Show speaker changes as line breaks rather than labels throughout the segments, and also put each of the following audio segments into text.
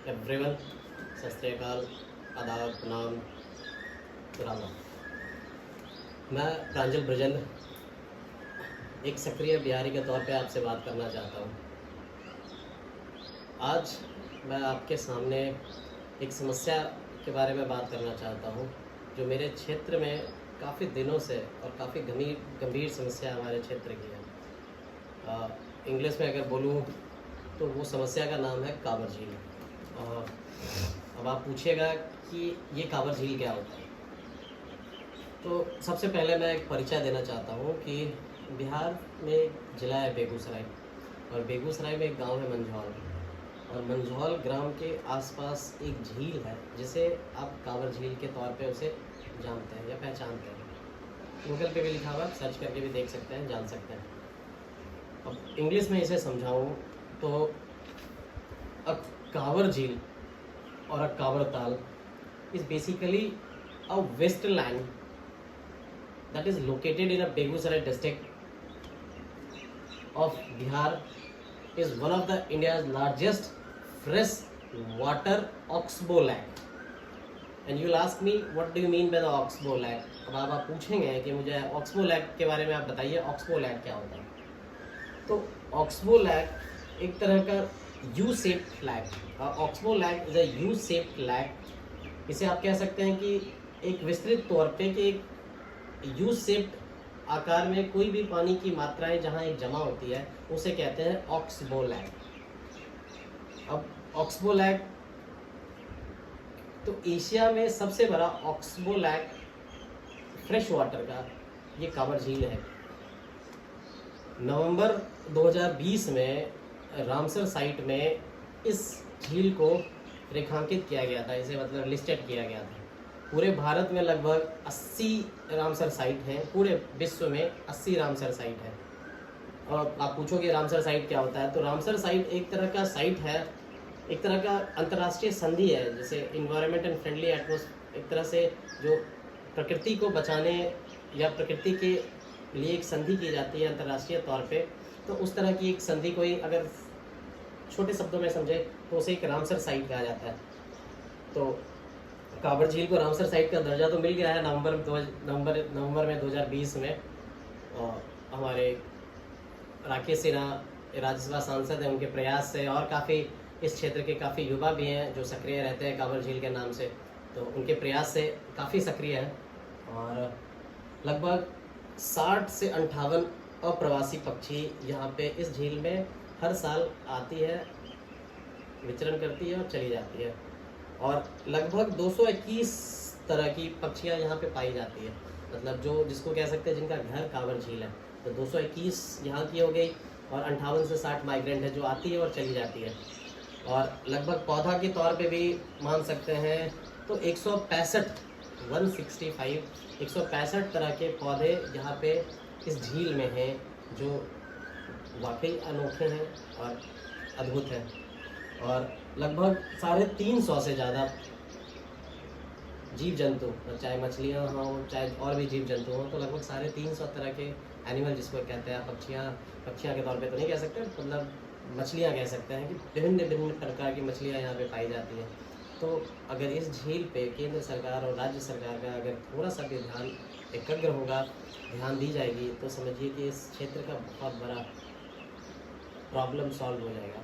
Everyone, सत श्री अकाल, आदाब, प्रणाम, राम। मैं प्रांजल ब्रजेंद्र एक सक्रिय बिहारी के तौर पे आपसे बात करना चाहता हूँ। आज मैं आपके सामने एक समस्या के बारे में बात करना चाहता हूँ जो मेरे क्षेत्र में काफ़ी दिनों से और काफ़ी गंभीर समस्या हमारे क्षेत्र की है। इंग्लिश में अगर बोलूँ तो वो समस्या का नाम है कांवर झील। अब आप पूछिएगा कि ये कांवर झील क्या होता है। तो सबसे पहले मैं एक परिचय देना चाहता हूँ कि बिहार में एक ज़िला है बेगूसराय, और बेगूसराय में एक गांव है मंझौल, और मंझौल ग्राम के आसपास एक झील है जिसे आप कांवर झील के तौर पे उसे जानते हैं या पहचानते हैं। गूगल पे भी लिखा हुआ, सर्च करके भी देख सकते हैं, जान सकते हैं। अब इंग्लिश में इसे समझाऊँ तो कांवर झील और a कांवर ताल is basically a wasteland that is located in a Begusarai district of Bihar, is one of the India's largest fresh water oxbow lake. And you will ask me what do you mean by the oxbow lake? अब आप पूछेंगे कि मुझे oxbow lack के बारे में आप बताइए, ऑक्सबो लैक क्या होता है। तो ऑक्सबो लैक एक तरह का U shaped lake, oxbow lake is a U shaped lake. इसे आप कह सकते हैं कि एक विस्तृत तौर पे कि एक यू शेप्ड आकार में कोई भी पानी की मात्राएं जहां एक जमा होती है उसे कहते हैं ऑक्सबो लैक। अब ऑक्सबो लैक तो एशिया में सबसे बड़ा ऑक्सबो लैक फ्रेश वाटर का ये कांवर झील है। नवंबर 2020 में रामसर साइट में इस झील को रेखांकित किया गया था, इसे मतलब लिस्टेड किया गया था। पूरे भारत में लगभग 80 रामसर साइट हैं, पूरे विश्व में 80 रामसर साइट हैं। और आप पूछोगे रामसर साइट क्या होता है, तो रामसर साइट एक तरह का साइट है, एक तरह का अंतर्राष्ट्रीय संधि है, जैसे इन्वायरमेंट एंड फ्रेंडली एटमॉस्फेयर, एक तरह से जो प्रकृति को बचाने या प्रकृति के लिए एक संधि की जाती है अंतर्राष्ट्रीय तौर पे, तो उस तरह की एक संधि को ही अगर छोटे शब्दों में समझे तो उसे एक रामसर साइट कहा जाता है। तो कांवर झील को रामसर साइट का दर्जा तो मिल गया है नवंबर में 2020 में। और हमारे राकेश सिन्हा राज्यसभा सांसद हैं, उनके प्रयास से, और काफ़ी इस क्षेत्र के काफ़ी युवा भी हैं जो सक्रिय रहते हैं कांवर झील के नाम से, तो उनके प्रयास से काफ़ी सक्रिय हैं। और लगभग 60 से 58 अप्रवासी पक्षी यहाँ पे इस झील में हर साल आती है, विचरण करती है और चली जाती है। और लगभग 221 तरह की पक्षियाँ यहाँ पे पाई जाती है, मतलब जो जिसको कह सकते हैं जिनका घर कांवर झील है। तो 221 यहाँ की हो गई, और 58 से 60 माइग्रेंट है जो आती है और चली जाती है। और लगभग पौधा के तौर पे भी मान सकते हैं तो 165 तरह के पौधे यहाँ पे इस झील में हैं जो वाकई अनोखे हैं और अद्भुत हैं। और लगभग 350 से ज़्यादा जीव जंतु, चाहे मछलियाँ हों चाहे और भी जीव जंतु हों, तो लगभग 350 तरह के एनिमल, जिसको कहते हैं पक्षियाँ के तौर पे तो नहीं कह सकते, मतलब मछलियाँ कह सकते हैं कि विभिन्न प्रकार की मछलियाँ यहाँ पे पाई जाती हैं। तो अगर इस झील पे केंद्र सरकार और राज्य सरकार का अगर थोड़ा सा भी ध्यान एकाग्र होगा, ध्यान दी जाएगी, तो समझिए कि इस क्षेत्र का बहुत बड़ा प्रॉब्लम सॉल्व हो जाएगा।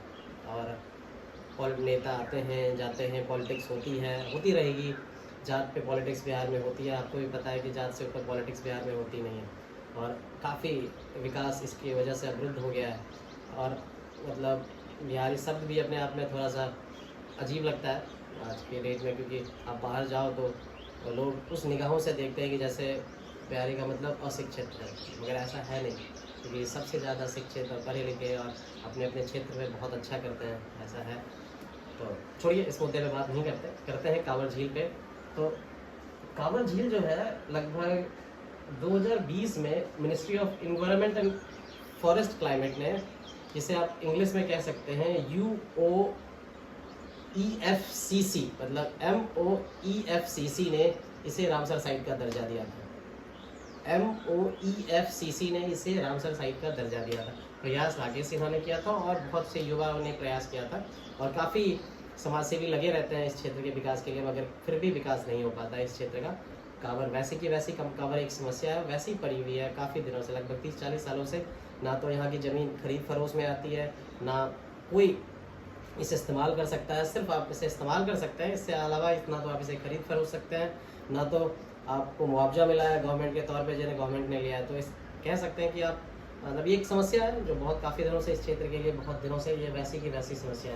और नेता आते हैं जाते हैं, पॉलिटिक्स होती रहेगी। जात पे पॉलिटिक्स बिहार में होती है, आपको भी पता है कि जात से ऊपर पॉलिटिक्स बिहार में होती नहीं है। और काफ़ी विकास इसकी वजह से अवरुद्ध हो गया है। और मतलब बिहारी शब्द भी अपने आप में थोड़ा सा अजीब लगता है आज के डेट में, क्योंकि आप बाहर जाओ तो लोग उस निगाहों से देखते हैं कि जैसे बिहारी का मतलब अशिक्षित है, मगर ऐसा है नहीं, क्योंकि सबसे ज़्यादा शिक्षित और पढ़े लिखे और अपने अपने क्षेत्र में बहुत अच्छा करते हैं, ऐसा है। तो छोड़िए, इस मुद्दे पे बात नहीं करते हैं कांवर झील पे। तो कांवर झील जो है लगभग 2020 में ministry of environment and forest climate ने, जिसे आप इंग्लिश में कह सकते हैं UOEFCC, मतलब MOEFCC ने इसे रामसर साइट का दर्जा दिया था। MOEFCC ने इसे रामसर साइट का दर्जा दिया था। प्रयास राकेश सिन्हा ने किया था और बहुत से युवाओं ने प्रयास किया था, और काफ़ी समाज सेवी लगे रहते हैं इस क्षेत्र के विकास के लिए, मगर फिर भी विकास नहीं हो पाता है इस क्षेत्र का। कांवर वैसे की वैसी कांवर एक समस्या है, वैसी पड़ी हुई है काफ़ी दिनों से, लगभग 30-40 सालों से। ना तो यहाँ की ज़मीन खरीद फरोश में आती है, ना कोई इसे इस्तेमाल कर सकता है। सिर्फ आप इसे इस्तेमाल कर सकते हैं, इससे अलावा इतना तो आप इसे खरीद फरोश सकते हैं, ना तो आपको मुआवजा मिला है गवर्नमेंट के तौर पे जिन्हें गवर्नमेंट ने लिया है। तो इस कह सकते हैं कि आप मतलब ये एक समस्या है जो बहुत काफ़ी दिनों से इस क्षेत्र के लिए, बहुत दिनों से ये वैसी की वैसी समस्या है।